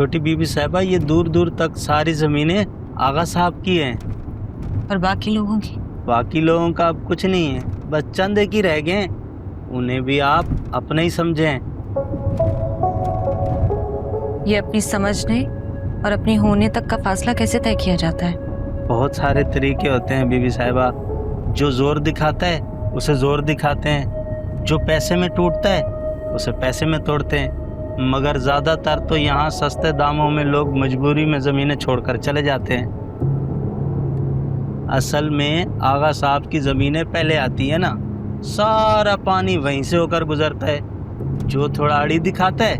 छोटी बीबी साहिबा, ये दूर दूर तक सारी ज़मीनें आगा साहब की हैं। और बाकी लोगों की? बाकी लोगों का अब कुछ नहीं है, बस चंद एक ही रह गए, उन्हें भी आप अपने ही समझें। ये अपनी समझने और अपनी होने तक का फासला कैसे तय किया जाता है? बहुत सारे तरीके होते हैं बीबी साहिबा। जो जोर दिखाता है उसे जोर दिखाते हैं, जो पैसे में टूटता है उसे पैसे में तोड़ते हैं, मगर ज़्यादातर तो यहाँ सस्ते दामों में लोग मजबूरी में ज़मीनें छोड़कर चले जाते हैं। असल में आगा साहब की ज़मीनें पहले आती है ना, सारा पानी वहीं से होकर गुजरता है। जो थोड़ा आड़ी दिखाता है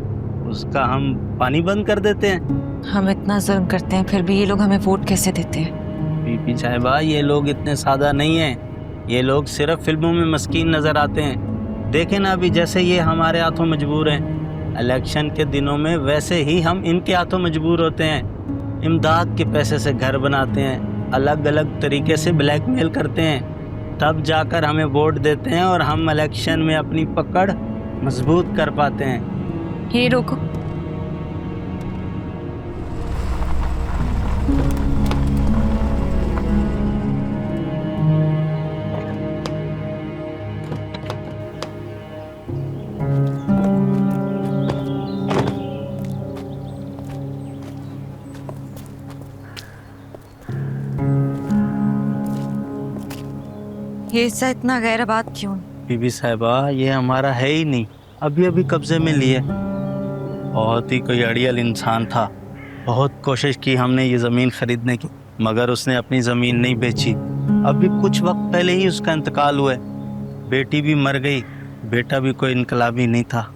उसका हम पानी बंद कर देते हैं। हम इतना जुल्म करते हैं फिर भी ये लोग हमें वोट कैसे देते हैं? बीबी साहिबा, ये लोग इतने सादा नहीं हैं। ये लोग सिर्फ फिल्मों में मस्कीन नज़र आते हैं। देखें ना, अभी जैसे ये हमारे हाथों मजबूर हैं, इलेक्शन के दिनों में वैसे ही हम इनके हाथों मजबूर होते हैं। इमदाद के पैसे से घर बनाते हैं, अलग अलग तरीके से ब्लैकमेल करते हैं, तब जाकर हमें वोट देते हैं और हम इलेक्शन में अपनी पकड़ मजबूत कर पाते हैं। ये रोको। ये हिस्सा इतना गैर आबाद क्यों? बीबी साहिबा, ये हमारा है ही नहीं, अभी अभी कब्जे में लिए। बहुत ही कोई अड़ियल इंसान था, बहुत कोशिश की हमने ये ज़मीन खरीदने की, मगर उसने अपनी ज़मीन नहीं बेची। अभी कुछ वक्त पहले ही उसका इंतकाल हुआ है, बेटी भी मर गई, बेटा भी कोई इनकलाबी नहीं था।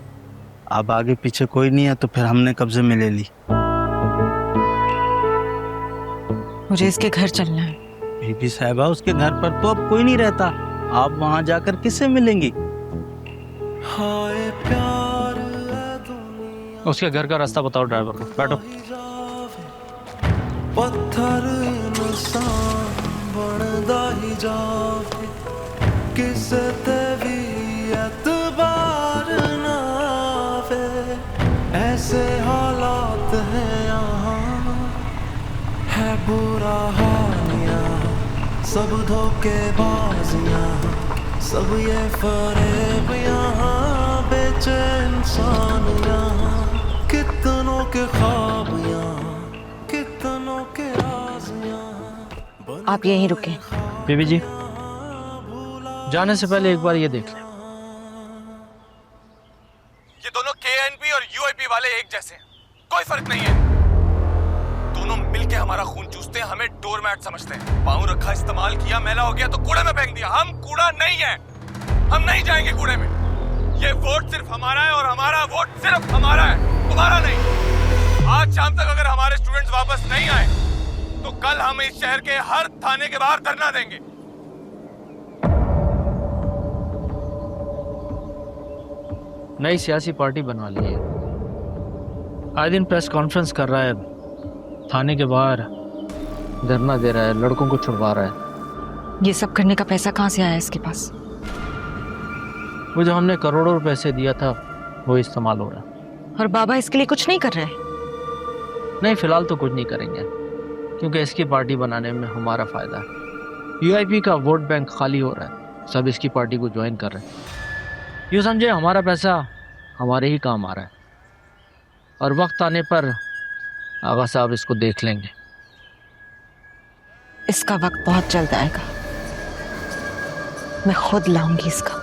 अब आगे पीछे कोई नहीं है तो फिर हमने कब्जे में ले ली। मुझे इसके घर चलना है। बीबी साहिबा, उसके घर पर तो अब कोई नहीं रहता, आप वहाँ जाकर किससे मिलेंगी? उसके घर का रास्ता बताओ ड्राइवर को। बैठो। पत्थर इंसान बनदा ही जावे, किसे ते भी एतबार ना आवे। ऐसे हालात हैं यहाँ, है बुरा हाल यहाँ, सब धोखेबाजियाँ, सब ये फरेब यहाँ, बेचे इंसान यहाँ, कितनों के ख्वाब यहाँ, कितनों के राज यहाँ। आप यहीं रुके। बीबी जी, जाने से पहले एक बार ये देख लें। ये दोनों केएनपी और यूआईपी वाले एक जैसे हैं, कोई फर्क नहीं है। दोनों मिलके हमारा खून चूसते हैं, हमें डोरमैट समझते हैं। पाँव रखा, इस्तेमाल किया, मैला हो गया तो कूड़े में फेंक दिया। हम कूड़ा नहीं है, हम नहीं जाएंगे कूड़े में। ये वोट सिर्फ हमारा है और हमारा वोट सिर्फ हमारा है, तुम्हारा नहीं। आज शाम तक अगर हमारे स्टूडेंट्स वापस नहीं आए तो कल हम इस शहर के हर थाने के बाहर धरना देंगे। नई सियासी पार्टी बनवा ली है, आए दिन प्रेस कॉन्फ्रेंस कर रहा है, थाने के बाहर धरना दे रहा है, लड़कों को छुड़वा रहा है। ये सब करने का पैसा कहाँ से आया इसके पास? वो जो हमने करोड़ों रुपए से दिया था वो इस्तेमाल हो रहा है। और बाबा इसके लिए कुछ नहीं कर रहे हैं? नहीं, फिलहाल तो कुछ नहीं करेंगे, क्योंकि इसकी पार्टी बनाने में हमारा फायदा है। यूआईपी का वोट बैंक खाली हो रहा है, सब इसकी पार्टी को ज्वाइन कर रहे हैं। यूँ समझे हमारा पैसा हमारे ही काम आ रहा है, और वक्त आने पर आगा साहब इसको देख लेंगे। इसका वक्त बहुत जल्द आएगा, मैं खुद लाऊंगी इसका।